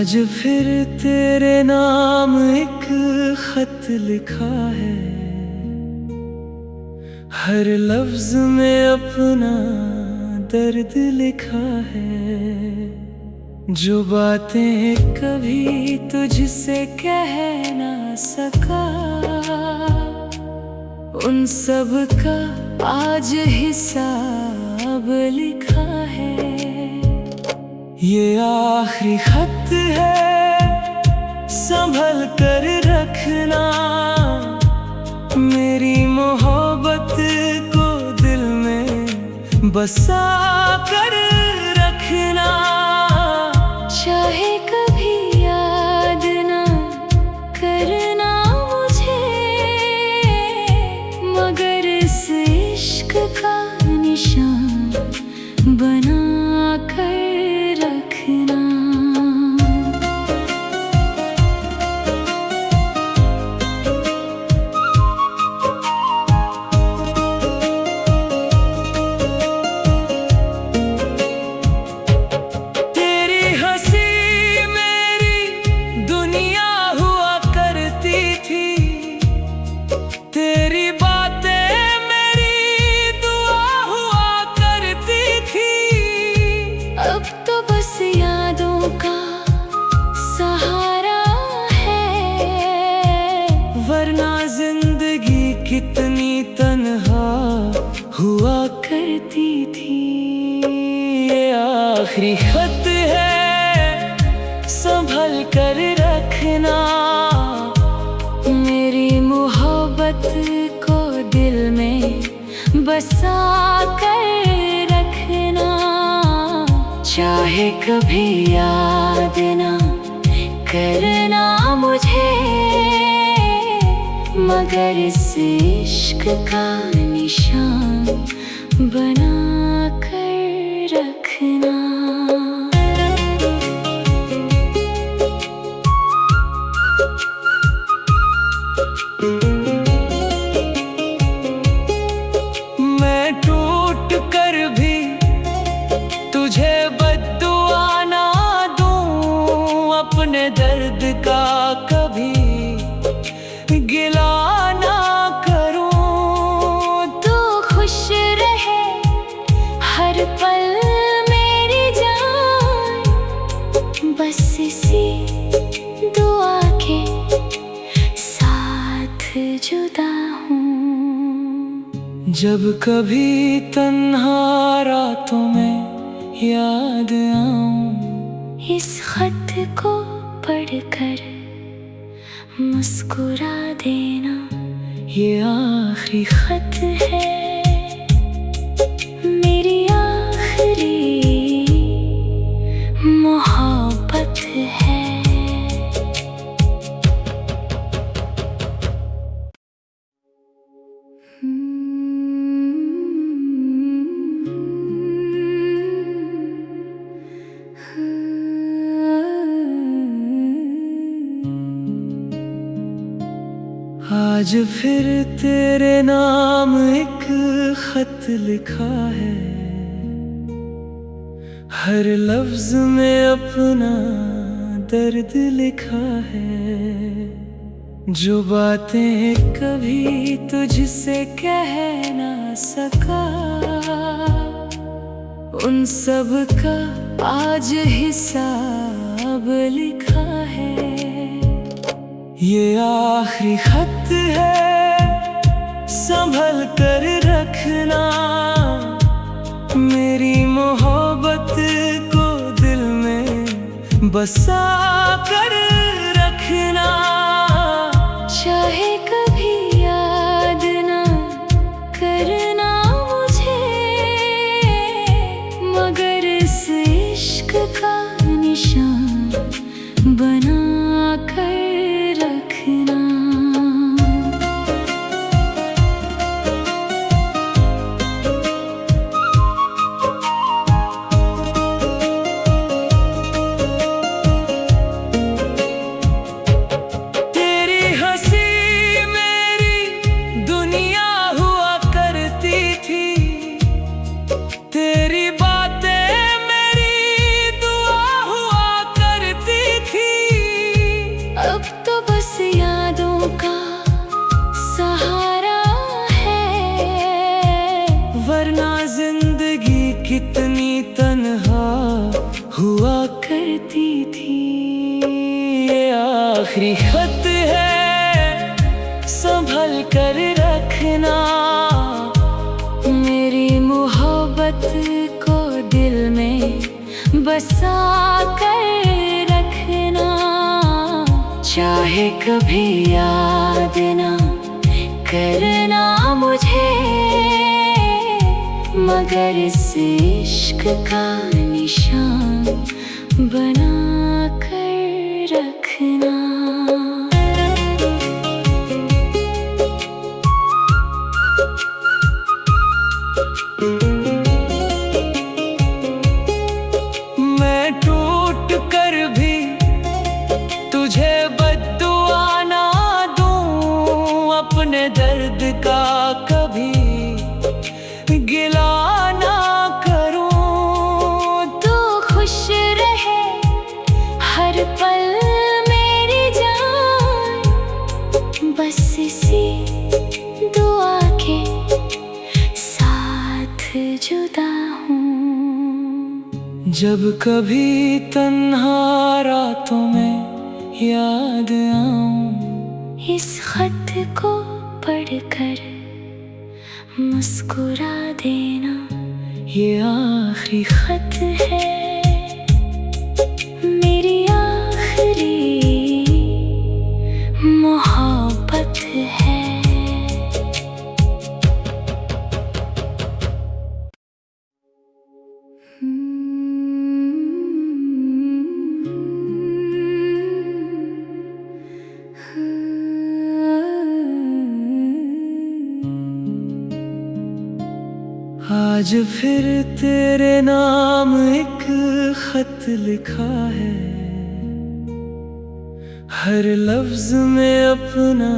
आज फिर तेरे नाम एक खत लिखा है, हर लफ्ज में अपना दर्द लिखा है। जो बातें कभी तुझसे कह ना सका, उन सब का आज हिसाब लिखा है। ये आखिरी खत है, संभल कर रखना। मेरी मोहब्बत को दिल में बसा कर रखना। चाहे कभी याद ना करना मुझे, मगर इस इश्क का निशान बना कर रखना। तेरी हंसी मेरी दुनिया हुआ करती थी, तेरी बातें मेरी दुआ हुआ करती थी। अब तो बस यादों का सहारा है, वरना जिंदगी कितनी तन्हा हुआ करती थी। ये आखिरी खत है, संभल कर रखना। मेरी मोहब्बत को दिल में बसा कर रखना। चाहे कभी याद ना करना मुझे, मगर इस इश्क का निशान बना कर रखना। मैं टूट कर भी तुझे बद्दुआ ना दूं, अपने दर्द का कभी गिला ना करूं। तू खुश रहे हर पल मेरी जान, बस इसी दुआ के साथ जुदा हूँ। जब कभी तन्हा रातों में याद आऊं, इस खत को पढ़कर मुस्कुरा देना। ये आखिरी खत है, मेरी आखिरी मोहब्बत है। आज फिर तेरे नाम एक खत लिखा है, हर लफ्ज में अपना दर्द लिखा है। जो बातें कभी तुझसे कह ना सका, उन सब का आज हिसाब लिखा है। ये आखिरी खत है, संभल कर रखना। मेरी मोहब्बत को दिल में बसा कर रखना। चाहे कभी याद ना करना मुझे, मगर इस इश्क का निशान बना कर रखना। आखिरी खत है, संभल कर रखना। मेरी मोहब्बत को दिल में बसा कर रखना। चाहे कभी याद ना करना मुझे, मगर इस इश्क का निशान बना कर रखना। मैं टूट कर भी तुझे बद्दुआ ना दूं, अपने दर्द का कभी गिला ना करूं। तू खुश रहे हर पल मेरी जान, बस इसी दुआ के साथ जुदा हूँ। जब कभी तन्हा रातों में याद आऊं, इस खत को पढ़कर मुस्कुरा देना। ये आखिरी खत है, मेरी आखिरी मोहब्बत है। आज फिर तेरे नाम एक खत लिखा है, हर लफ्ज में अपना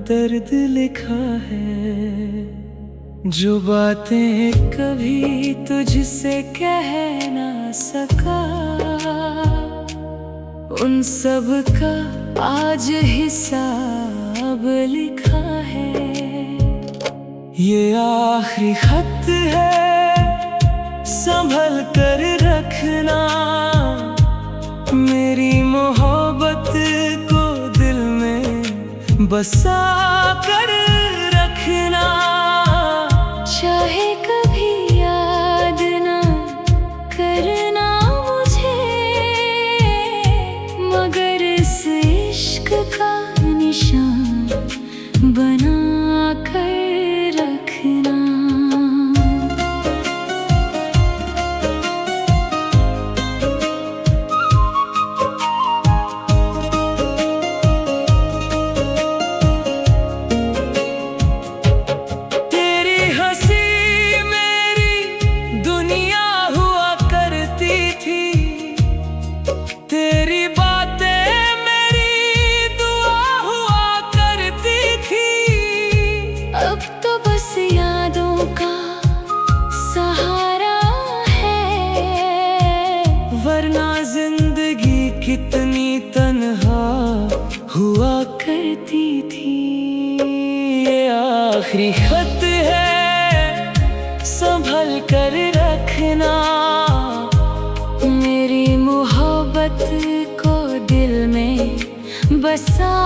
दर्द लिखा है। जो बातें कभी तुझसे कह ना सका, उन सब का आज हिसाब लिखा है। ये आखिरी खत है, संभल कर रखना। मेरी मोहब्बत को दिल में बसा कर रखना। चाहे कभी याद ना करना मुझे, मगर इस इश्क का निशान बना कर रखना। तेरी हंसी मेरी दुनिया हुआ करती थी, तेरी बातें मेरी दुआ हुआ करती थी। अब तो बस यादों का सहारा है, वरना जिंदगी कितनी तन्हा हुआ करती थी। ये आखिरी खत है, संभल कर रखना। मेरी मोहब्बत को दिल में बसा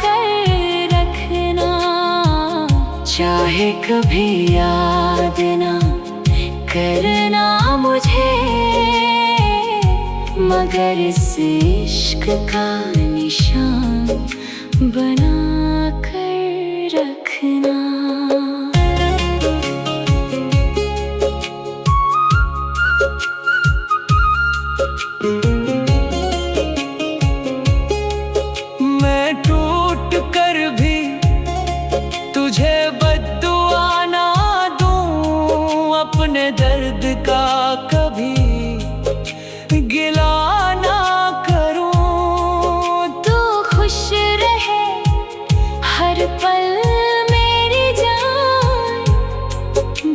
कर रखना। चाहे कभी याद ना करना मुझे, मगर इस इश्क का निशान बना कर रखना। मैं टूट कर भी तुझे बद्दुआ ना दूं, अपने दर्द का कभी गिला ना करूं। तू खुश रहे हर पल मेरी जान,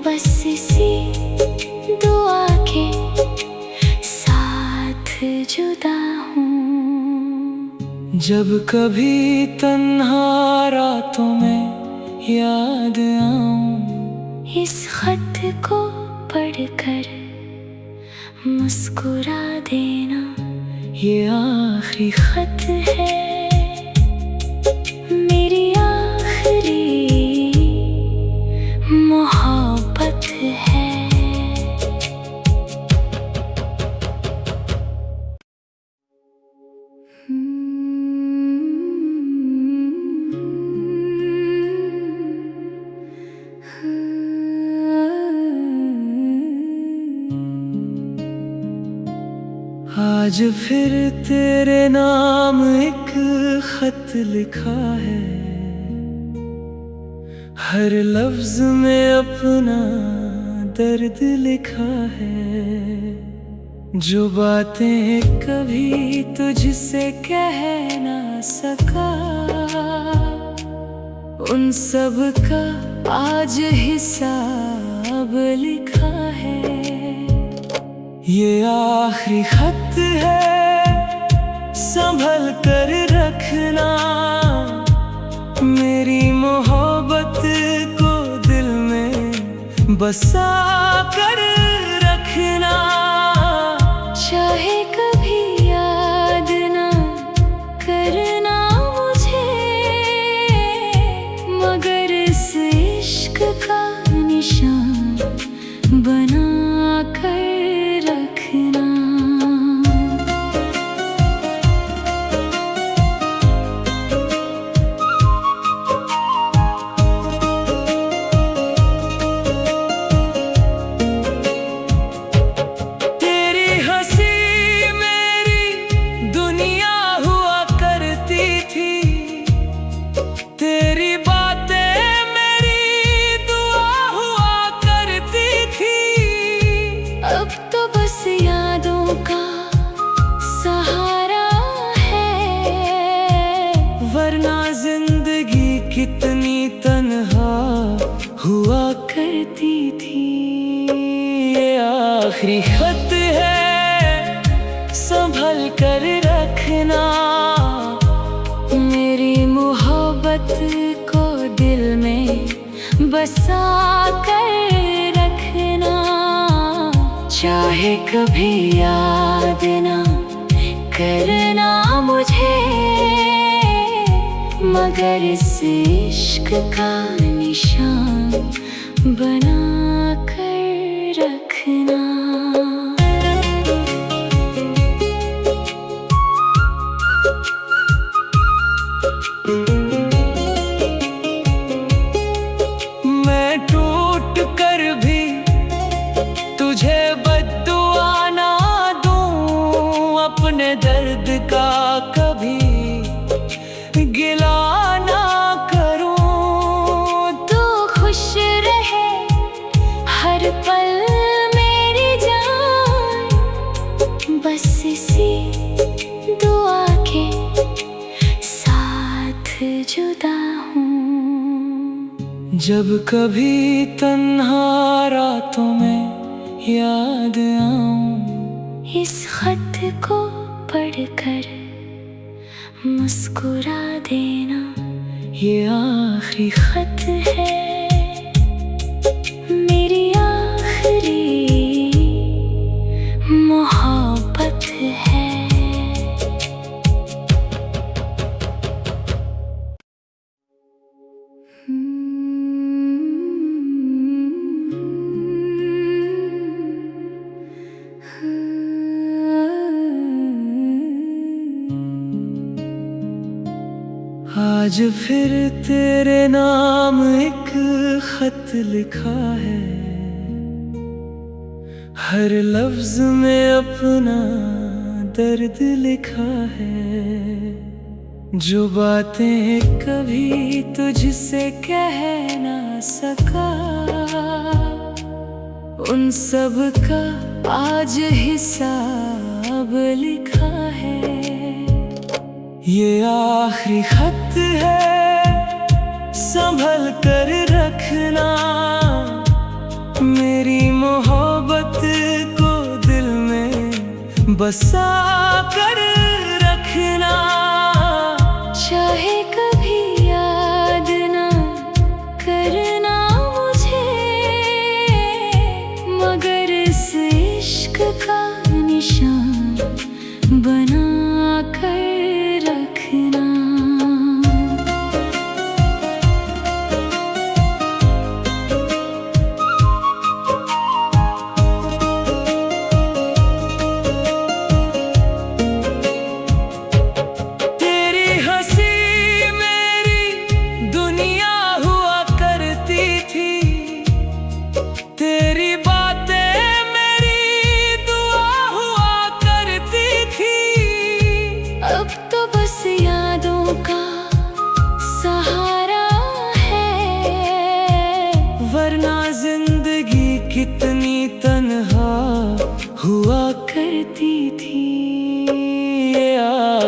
बस इसी दुआ के साथ जुदा हूँ। जब कभी तन्हा रातों में याद आऊं, इस खत को पढ़कर मुस्कुरा देना। ये आखिरी खत है, आज फिर तेरे नाम एक खत लिखा है, हर लफ्ज में अपना दर्द लिखा है। जो बातें कभी तुझसे कह ना सका, उन सब का आज हिसाब लिखा है। ये आखिरी खत है, संभल कर रखना। मेरी मोहब्बत को दिल में बसा कर रखना। चाहे कभी याद ना करना मुझे, मगर इस इश्क का निशान बना कर रखना। तेरी हंसी मेरी दुनिया हुआ करती थी, तेरी बातें मेरी दुआ हुआ करती थी। अब तो बस यादों का सहारा है, वरना जिंदगी कितनी तन्हा हुआ करती थी। ये आखिरी खत है, संभल कर रखना। मेरी मोहब्बत को दिल में बसा कर रखना। चाहे कभी याद ना करना मुझे, मगर इस इश्क का निशान बना कर रखना। मैं टूट कर भी तुझे बद्दुआ ना दूं, अपने दर्द का कभी गिला ना करूं। तू खुश रहे हर पल मेरी जान, बस इसी दुआ के साथ जुदा हूँ। जब कभी तन्हा रातों में याद आऊं, इस खत को पढ़कर मुस्कुरा देना। ये आखिरी खत है, मेरी आखिरी मोहब्बत है। आज फिर तेरे नाम एक खत लिखा है, हर लफ्ज में अपना दर्द लिखा है। जो बातें कभी तुझसे कह ना सका, उन सब का आज हिसाब लिखा है। ये आखिरी खत है, संभल कर रखना। मेरी मोहब्बत को दिल में बसा कर रखना। चाहे कभी याद ना करना मुझे, मगर इस इश्क का निशान बना कर रखना।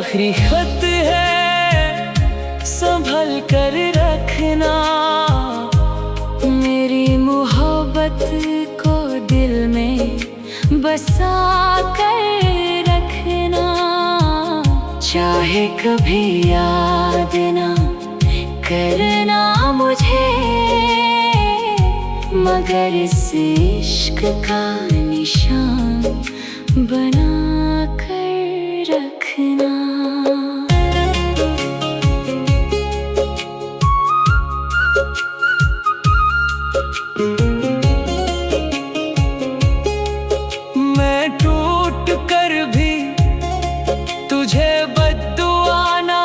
आखिरी खत है, संभल कर रखना। मेरी मोहब्बत को दिल में बसा कर रखना। चाहे कभी याद ना करना मुझे, मगर इस इश्क का निशान बना कर रखना। मैं टूट कर भी तुझे बद्दुआ ना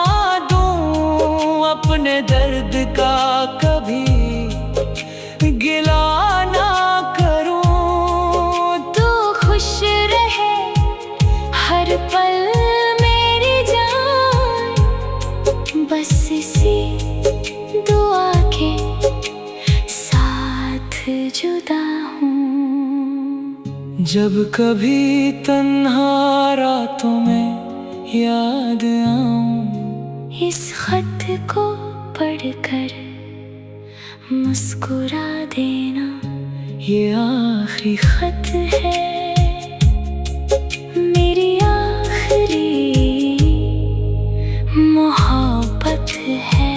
दूं, अपने दर्द का कभी गिला ना करूं। तू खुश रहे हर पल मेरी जान, बस इसी दुआ के साथ जुदा हूँ। जब कभी तन्हा रातों में याद आऊं, इस खत को पढ़कर मुस्कुरा देना। ये आखिरी खत है, मेरी आखिरी मोहब्बत है।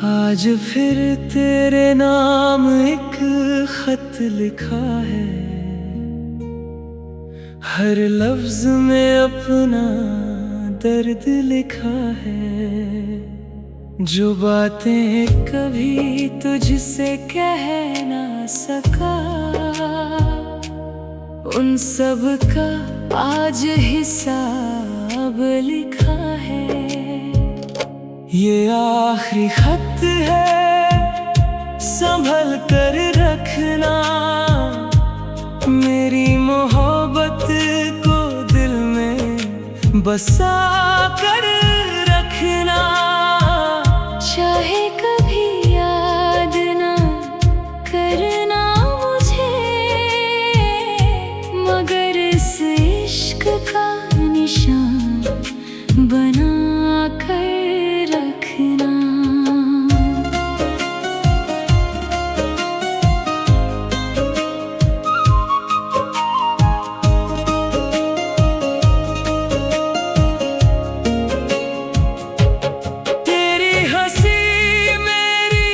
आज फिर तेरे नाम एक खत लिखा है, हर लफ्ज में अपना दर्द लिखा है। जो बातें कभी तुझसे कह ना सका, उन सब का आज हिसाब लिखा है। ये आखिरी खत है, संभल कर रखना। मेरी मोहब्बत को दिल में बसा कर रखना। चाहे कभी याद ना करना मुझे, मगर इस इश्क का निशान बना कर रखना। तेरी हंसी मेरी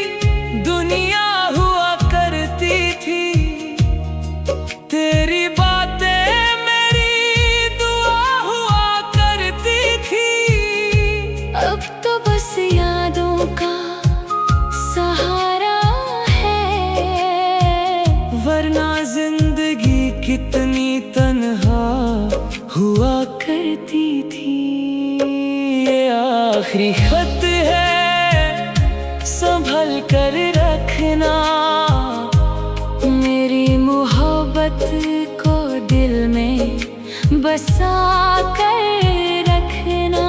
दुनिया हुआ करती थी, तेरी बातें मेरी दुआ हुआ करती थी। अब तो बस यादों का सहारा है, वरना जिंदगी कितनी तन्हा हुआ करती थी। ये आखिरी खत है, संभल कर रखना। मेरी मोहब्बत को दिल में बसा कर रखना।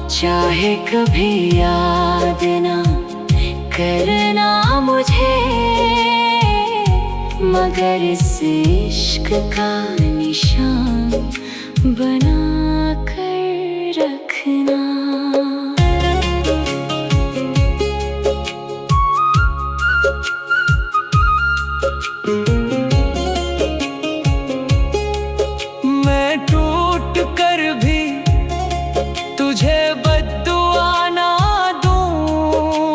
चाहे कभी याद ना करना मुझे, मगर इस इश्क का निशान बना कर रखना। मैं टूट कर भी तुझे बद्दुआ ना दूं,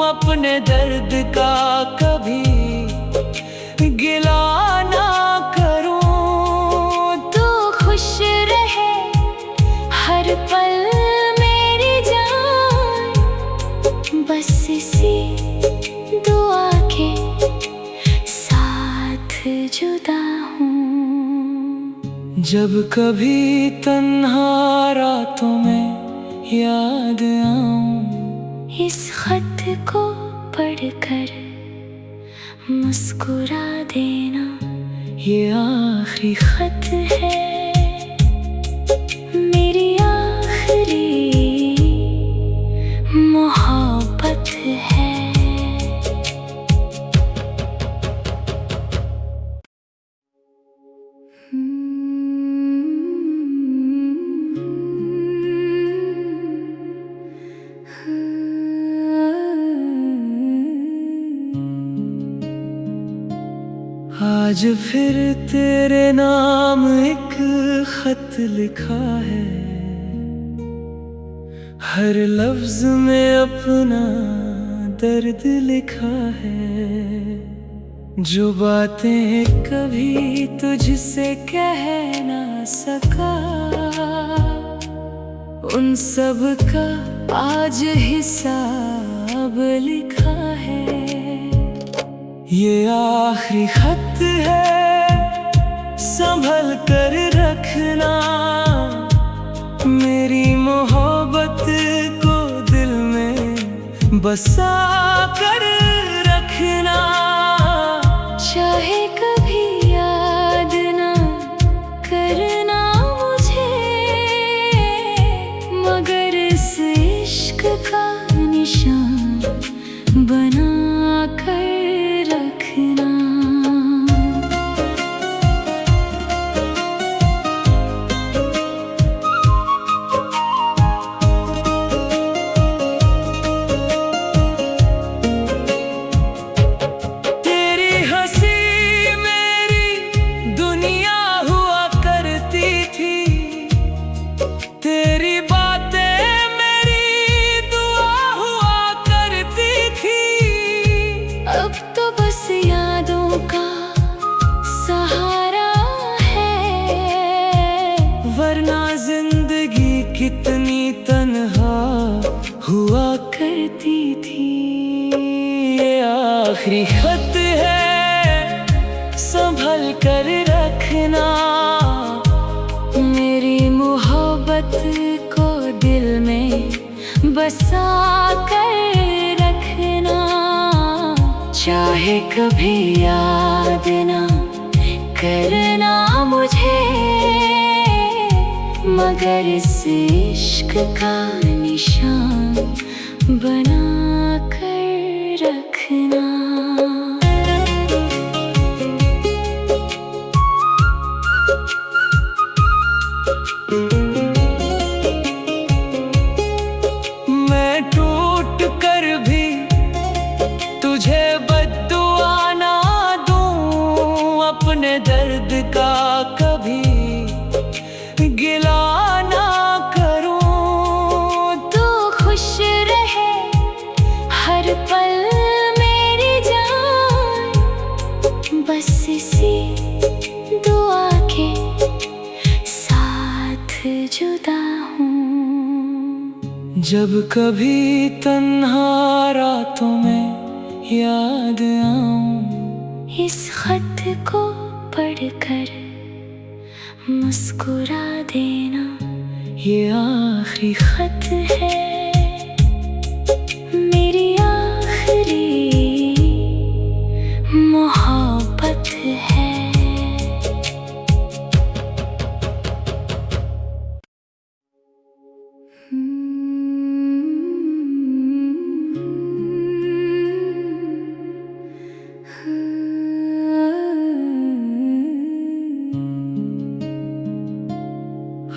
अपने दर्द का कभी गिला ना करूं। तू खुश रहे हर पल मेरी जान, बस इसी दुआ के साथ जुदा हूँ। जब कभी तन्हा रातों में याद आऊं, इस खत को पढ़कर मुस्कुरा देना। ये आखिरी खत है, आज फिर तेरे नाम एक खत लिखा है, हर लफ्ज में अपना दर्द लिखा है। जो बातें कभी तुझसे कह ना सका, उन सब का आज हिसाब लिखा है। ये आखिरी खत है, संभल कर रखना। मेरी मोहब्बत को दिल में बसा कर रखना। चाहे कभी याद ना करना मुझे, मगर इस इश्क का निशान बना कर रखना। तेरी हंसी मेरी दुनिया हुआ करती थी, तेरी बातें मेरी दुआ हुआ करती थी। अब तो बस यादों का सहारा है, वरना जिंदगी कितनी तन्हा हुआ करती थी। ये आखिरी खत है, संभल कर रखना। मेरी मोहब्बत को दिल में बसा कर रखना। चाहे कभी याद ना करना मुझे, मगर इस इश्क का निशान बना कर रखना। मैं टूट कर भी तुझे बद्दुआ ना दूं, अपने दर्द का कभी गिला ना करूं। तू खुश रहे हर पल मेरी जान, बस इसी दुआ के साथ जुदा हूँ। जब कभी तन्हा रातों में याद आऊं, इस खत को पढ़कर मुस्कुरा देना। ये आखिरी खत है, मेरी आखिरी मोहब्बत है।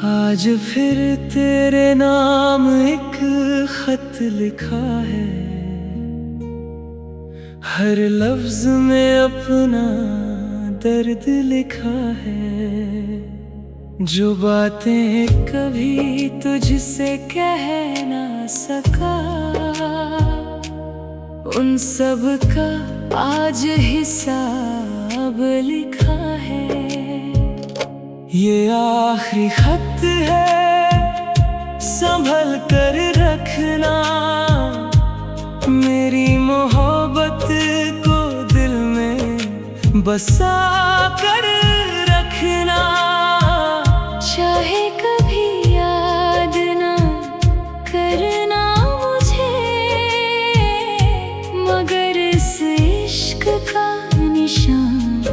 आज फिर तेरे नाम एक खत लिखा है, हर लफ्ज में अपना दर्द लिखा है। जो बातें कभी तुझसे कह ना सका, उन सब का आज हिसाब लिखा है। ये आखिरी खत है, संभल कर रखना। मेरी मोहब्बत को दिल में बसा कर रखना। चाहे कभी याद ना करना मुझे, मगर इस इश्क का निशान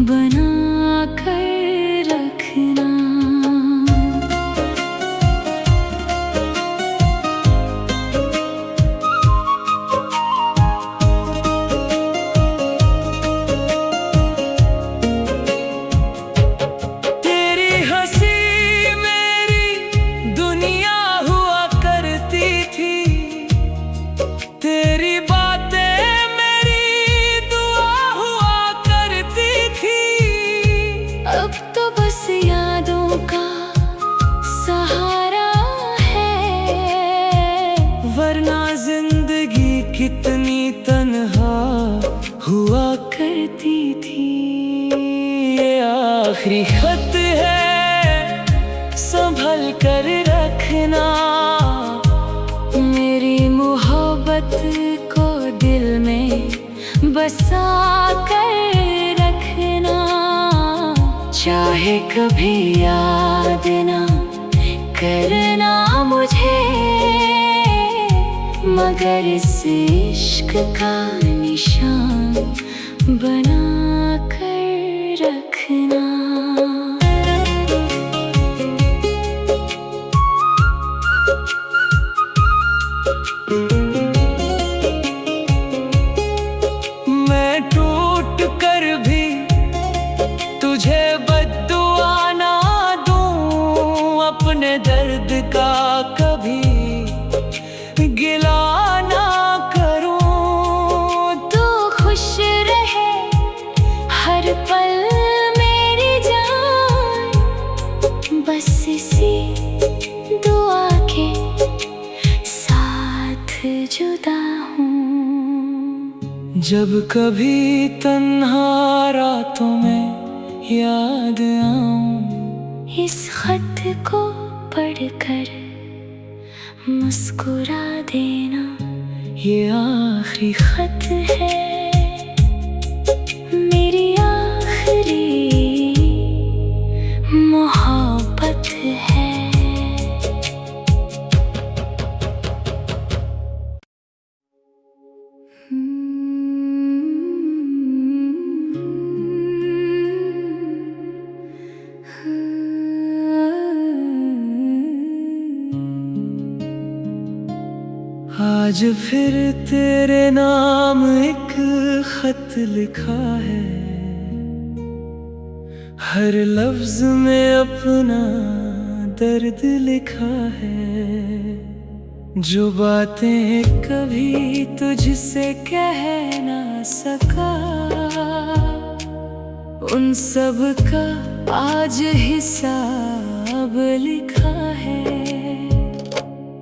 बना कर रखना। तेरी हंसी आखिरी खत है, संभल कर रखना। मेरी मोहब्बत को दिल में बसा कर रखना। चाहे कभी याद ना करना मुझे, मगर इस इश्क का निशान बना कर रखना। मैं टूट कर भी तुझे बद्दुआ ना दूं, अपने दर्द का कभी गिला ना करूं। तू खुश रहे हर पल मेरी जान, बस इसी दुआ के साथ जुदा हूँ। जब कभी तन्हा रातों में याद आऊं, इस खत को पढ़कर मुस्कुरा देना। ये आखिरी खत है, मेरी आखिरी मोहब्बत है। आज फिर तेरे नाम एक खत लिखा है, हर लफ्ज में अपना दर्द लिखा है। जो बातें कभी तुझसे कह ना सका, उन सब का आज हिसाब लिखा है।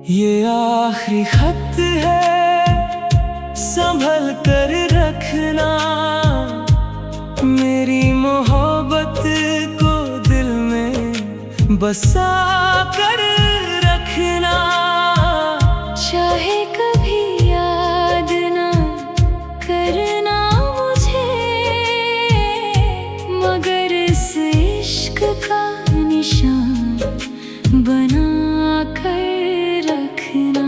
ये आखिरी खत है, संभल कर रखना। मेरी मोहब्बत को दिल में बसा कर रखना। चाहे कभी याद ना करना मुझे, मगर इस इश्क का निशान बना कर रखना।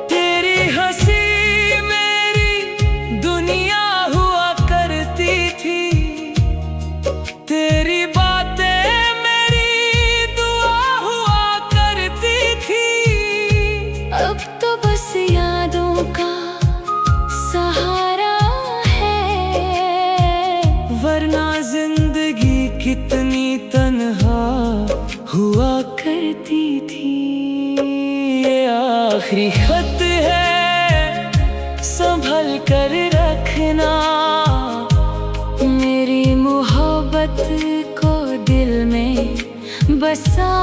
तेरी हंसी मेरी दुनिया हुआ करती थी, तेरी बातें मेरी दुआ हुआ करती थी। अब तो बस यादों का सहारा है, वरना जिंदगी कितनी तन्हा हुआ करती थी। ये आखिरी खत है, संभल कर रखना। मेरी मोहब्बत को दिल में बसा